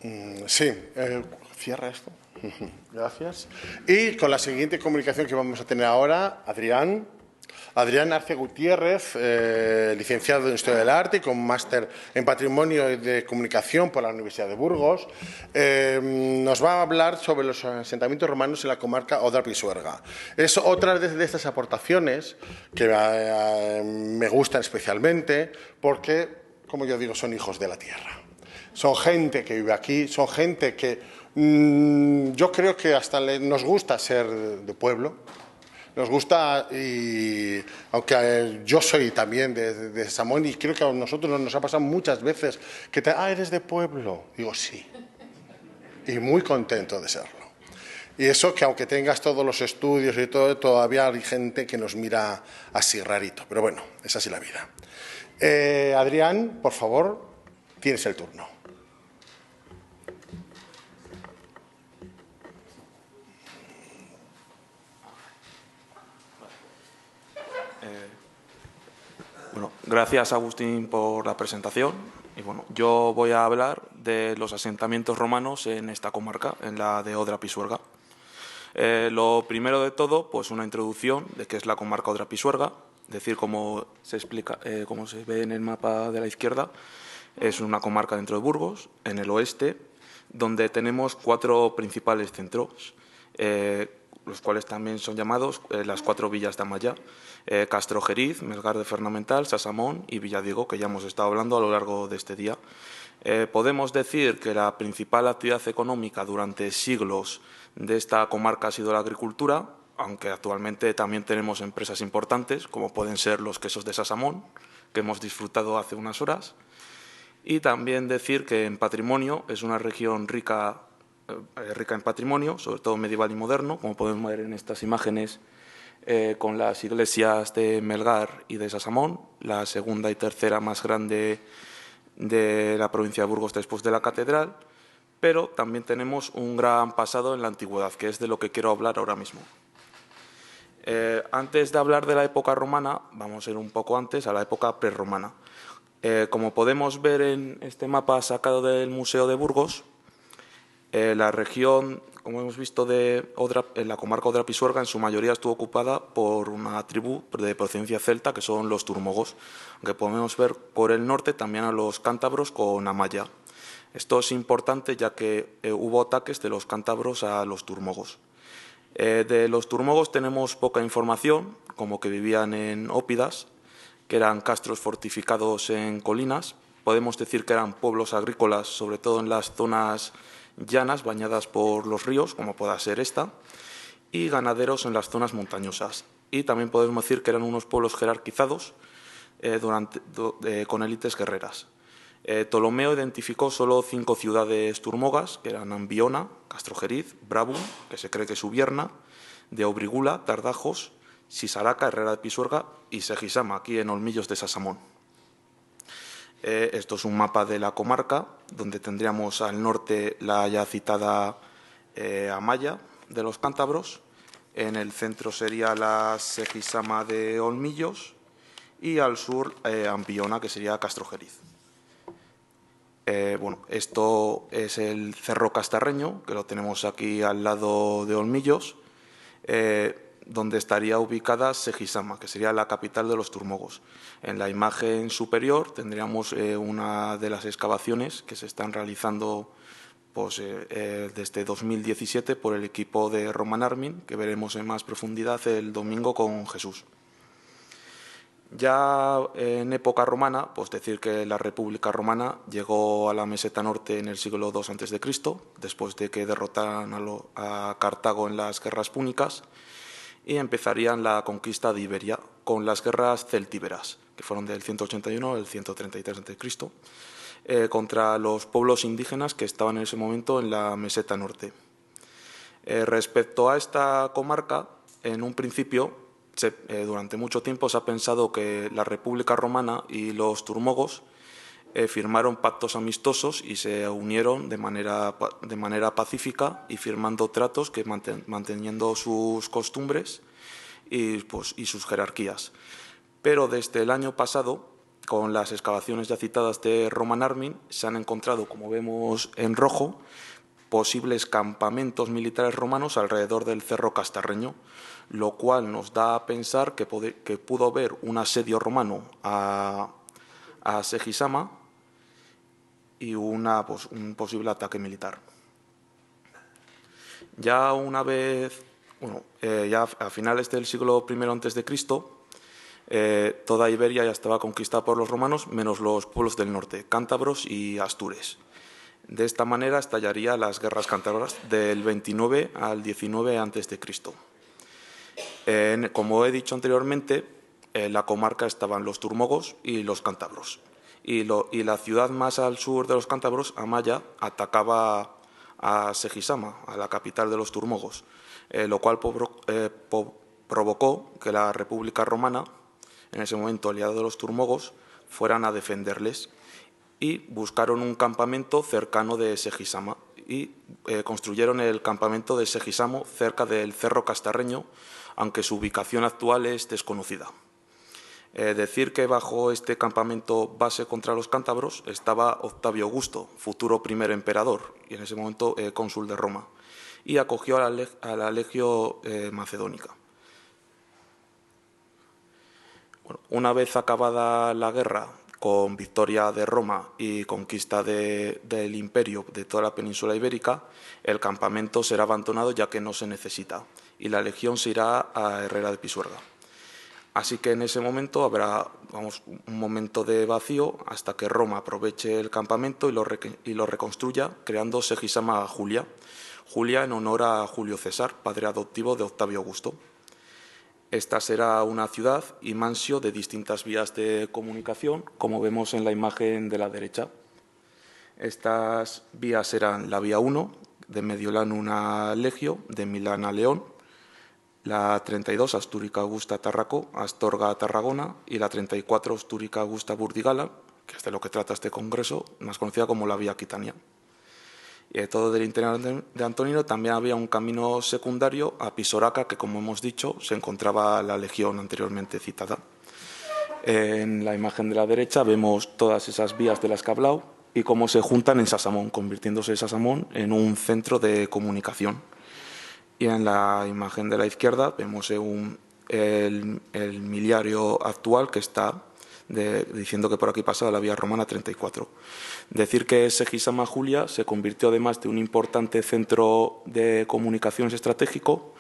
Sí, cierra esto. Gracias. Y con la siguiente comunicación que vamos a tener ahora, Adrián Arce Gutiérrez, licenciado en Historia del Arte y con máster en Patrimonio y de Comunicación por la Universidad de Burgos, nos va a hablar sobre los asentamientos romanos en la comarca Odra-Pisuerga. Es otra de estas aportaciones que me gustan especialmente porque, como yo digo, son hijos de la tierra. Son gente que vive aquí, son gente que yo creo que hasta nos gusta ser de pueblo. Nos gusta, y aunque yo soy también de Samón, y creo que a nosotros nos ha pasado muchas veces que eres de pueblo. Digo, sí. Y muy contento de serlo. Y eso que aunque tengas todos los estudios y todo, todavía hay gente que nos mira así rarito. Pero bueno, es así la vida. Adrián, por favor, tienes el turno. Bueno, gracias Agustín por la presentación. Y bueno, yo voy a hablar de los asentamientos romanos en esta comarca, en la de Odra-Pisuerga. Lo primero de todo, pues una introducción de qué es la comarca Odra-Pisuerga, es decir, como se explica, como se ve en el mapa de la izquierda, es una comarca dentro de Burgos, en el oeste, donde tenemos 4 principales centros, los cuales también son llamados las 4 villas de Amaya: Castrojeriz, Melgar de Fernamental, Sasamón y Villadiego, que ya hemos estado hablando a lo largo de este día. Podemos decir que la principal actividad económica durante siglos de esta comarca ha sido la agricultura, aunque actualmente también tenemos empresas importantes, como pueden ser los quesos de Sasamón, que hemos disfrutado hace unas horas. Y también decir que en patrimonio es una región rica en patrimonio, sobre todo medieval y moderno, como podemos ver en estas imágenes, con las iglesias de Melgar y de Sasamón, la segunda y tercera más grande de la provincia de Burgos después de la catedral, pero también tenemos un gran pasado en la antigüedad, que es de lo que quiero hablar ahora mismo. Antes de hablar de la época romana, vamos a ir un poco antes, a la época prerromana. Como podemos ver en este mapa sacado del Museo de Burgos, la región, como hemos visto, en la comarca Odra-Pisuerga, en su mayoría estuvo ocupada por una tribu de procedencia celta, que son los turmogos, aunque podemos ver por el norte también a los cántabros con Amaya. Esto es importante ya que hubo ataques de los cántabros a los turmogos. De los turmogos tenemos poca información, como que vivían en ópidas, que eran castros fortificados en colinas. Podemos decir que eran pueblos agrícolas, sobre todo en las zonas llanas bañadas por los ríos, como pueda ser esta, y ganaderos en las zonas montañosas. Y también podemos decir que eran unos pueblos jerarquizados con élites guerreras. Ptolomeo identificó solo 5 ciudades turmogas, que eran Ambiona, Castrojeriz, Brabum, que se cree que es Ubierna, de Obrigula, Tardajos, Sisaraca, Herrera de Pisuerga y Segisama, aquí en Olmillos de Sasamón. Esto es un mapa de la comarca, donde tendríamos al norte la ya citada Amaya de los cántabros, en el centro sería la Segisama de Olmillos y al sur Ambiona, que sería Castrojeriz. Bueno, esto es el Cerro Castarreño, que lo tenemos aquí al lado de Olmillos, donde estaría ubicada Segisama, que sería la capital de los turmogos. En la imagen superior tendríamos una de las excavaciones que se están realizando pues, desde 2017 por el equipo de Roman Armin, que veremos en más profundidad el domingo con Jesús. Ya en época romana, pues decir que la República Romana llegó a la meseta norte en el siglo II a.C., después de que derrotaran a Cartago en las guerras púnicas, y empezarían la conquista de Iberia con las guerras celtíberas, que fueron del 181 al 133 a.C., contra los pueblos indígenas que estaban en ese momento en la meseta norte. Respecto a esta comarca, en un principio, durante mucho tiempo se ha pensado que la República Romana y los turmogos firmaron pactos amistosos y se unieron de manera pacífica y firmando tratos que manteniendo sus costumbres y sus jerarquías. Pero desde el año pasado con las excavaciones ya citadas de Roman Armin, se han encontrado, como vemos en rojo, posibles campamentos militares romanos alrededor del Cerro Castarreño, lo cual nos da a pensar que pudo haber un asedio romano a Segisama y un posible ataque militar. Ya una vez, ya a finales del siglo I a.C., toda Iberia ya estaba conquistada por los romanos, menos los pueblos del norte, cántabros y astures. De esta manera estallarían las guerras cántabras del 29 al 19 a.C. Como he dicho anteriormente, en la comarca estaban los turmogos y los cántabros. Y la ciudad más al sur de los cántabros, Amaya, atacaba a Segisama, a la capital de los turmogos, lo cual provocó que la República Romana, en ese momento aliado de los turmogos, fueran a defenderles y buscaron un campamento cercano de Segisama y construyeron el campamento de Segisamo cerca del Cerro Castarreño, aunque su ubicación actual es desconocida. Decir que bajo este campamento base contra los cántabros estaba Octavio Augusto, futuro primer emperador y en ese momento cónsul de Roma, y acogió a la Legio Macedónica. Bueno, una vez acabada la guerra, con victoria de Roma y conquista del imperio de toda la península ibérica, el campamento será abandonado ya que no se necesita y la legión se irá a Herrera de Pisuerga. Así que en ese momento habrá un momento de vacío hasta que Roma aproveche el campamento y lo reconstruya, creando Segisama Julia. Julia en honor a Julio César, padre adoptivo de Octavio Augusto. Esta será una ciudad y mansio de distintas vías de comunicación, como vemos en la imagen de la derecha. Estas vías eran la vía 1, de Mediolanum a Legio, de Milán a León, la 32, Astúrica Augusta Tarraco, Astorga a Tarragona, y la 34, Astúrica Augusta Burdigala, que es de lo que trata este congreso, más conocida como la vía Aquitania. Y todo del interior de Antonino también había un camino secundario a Pisoraca, que como hemos dicho, se encontraba la legión anteriormente citada. En la imagen de la derecha vemos todas esas vías de las que he hablado y cómo se juntan en Sasamón, convirtiéndose Sasamón en un centro de comunicación. Y en la imagen de la izquierda vemos el miliario actual que está diciendo que por aquí pasa la vía romana 34. Decir que Segisama Julia se convirtió, además de un importante centro de comunicaciones estratégico,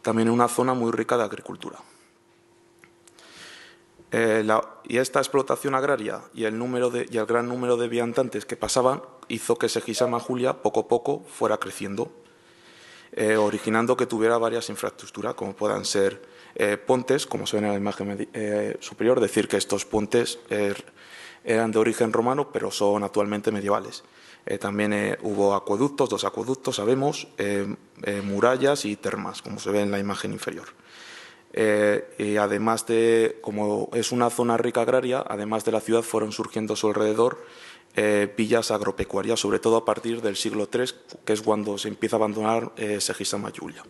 también en una zona muy rica de agricultura. Y esta explotación agraria y el gran número de viandantes que pasaban hizo que Segisama Julia poco a poco fuera creciendo, originando que tuviera varias infraestructuras, como puedan ser puentes, como se ven en la imagen superior, decir que estos puentes eran de origen romano, pero son actualmente medievales. También hubo acueductos, 2 acueductos, sabemos, murallas y termas, como se ve en la imagen inferior. Y además como es una zona rica agraria, además de la ciudad fueron surgiendo a su alrededor villas agropecuarias, sobre todo a partir del siglo III, que es cuando se empieza a abandonar Segisama Julia.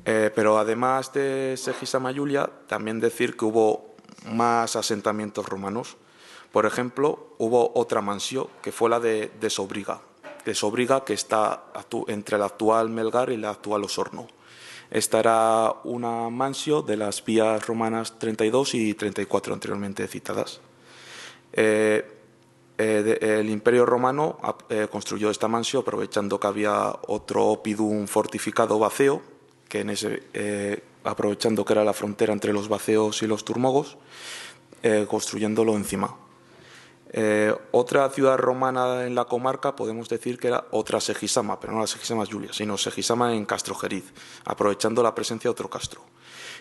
Pero además de Segisama Julia, también decir que hubo más asentamientos romanos. Por ejemplo, hubo otra mansio, que fue la de Sobriga, que está entre el actual Melgar y el actual Osorno. Esta era una mansio de las vías romanas 32 y 34 anteriormente citadas. El Imperio Romano construyó esta mansio aprovechando que había otro oppidum fortificado vaceo, que aprovechando que era la frontera entre los vaceos y los turmogos, construyéndolo encima. Otra ciudad romana en la comarca podemos decir que era otra Segisama, pero no la Segisama Julia, sino Segisama en Castrojeriz, aprovechando la presencia de otro castro.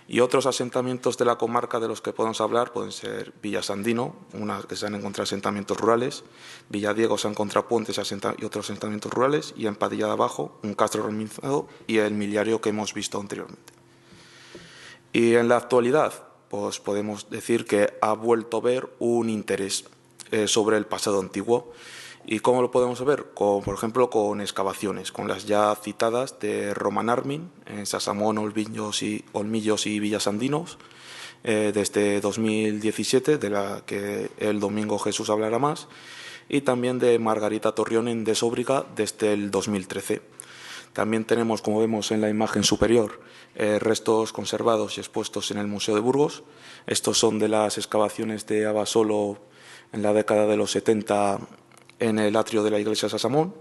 Y otros asentamientos de la comarca de los que podemos hablar pueden ser Villa Sandino, una que se han encontrado asentamientos rurales, Villadiego se han encontrado puentes y otros asentamientos rurales, y en Padilla de Abajo un castro romanizado y el miliario que hemos visto anteriormente. Y en la actualidad, pues podemos decir que ha vuelto a haber un interés sobre el pasado antiguo. ¿Y cómo lo podemos ver? Por ejemplo, con excavaciones, con las ya citadas de Roman Armin, en Sasamón, Olmillos y Villasandinos, desde 2017, de la que el domingo Jesús hablará más, y también de Margarita Torrionen de Sóbriga desde el 2013. También tenemos, como vemos en la imagen superior, restos conservados y expuestos en el Museo de Burgos. Estos son de las excavaciones de Abasolo en la década de los 70 en el atrio de la iglesia de Sasamón.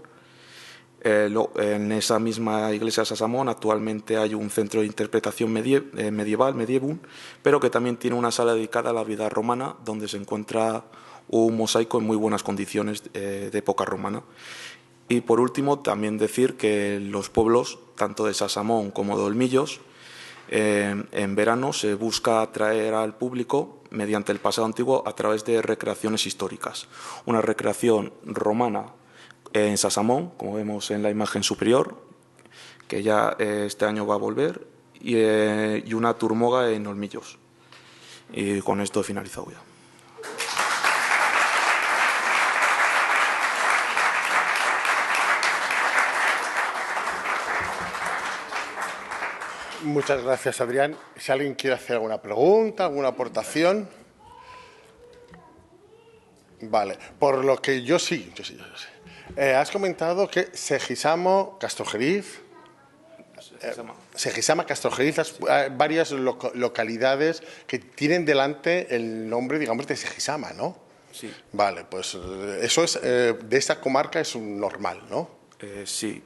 En esa misma iglesia de Sasamón actualmente hay un centro de interpretación medieval, Medievum, pero que también tiene una sala dedicada a la vida romana, donde se encuentra un mosaico en muy buenas condiciones de época romana. Y por último, también decir que los pueblos, tanto de Sasamón como de Olmillos, en verano se busca atraer al público mediante el pasado antiguo a través de recreaciones históricas. Una recreación romana en Sasamón, como vemos en la imagen superior, que ya este año va a volver, y una turmoga en Olmillos. Y con esto he finalizado ya. Muchas gracias, Adrián. Si alguien quiere hacer alguna pregunta, alguna aportación. Vale, por lo que yo sí. Has comentado que Segisamo Castrojeriz, hay varias localidades que tienen delante el nombre, digamos, de Segisama, ¿no? Sí. Vale, pues eso es de esta comarca es un normal, ¿no? Sí.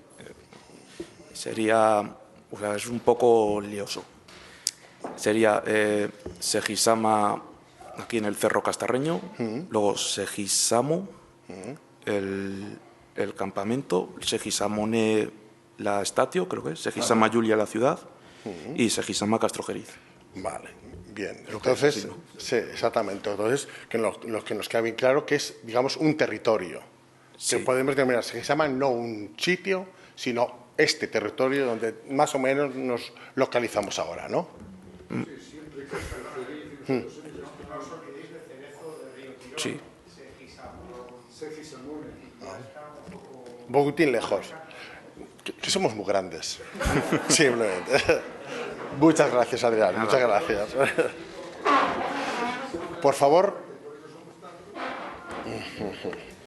Sería... O sea, es un poco lioso. Sería Segisama aquí en el Cerro Castarreño, luego Segisamo, el campamento, Segisamone la estatio, creo que es, Segisama Julia la ciudad y Segisama Castrojeriz. Vale, bien. Entonces, sí, exactamente. Entonces, que nos queda bien claro que es, digamos, un territorio. Sí. Que podemos denominar Segisama no un sitio, sino este territorio donde más o menos nos localizamos ahora, ¿no? Sí. Un poquitín lejos. Que somos muy grandes. Simplemente. Muchas gracias, Adrián. Muchas gracias. Por favor.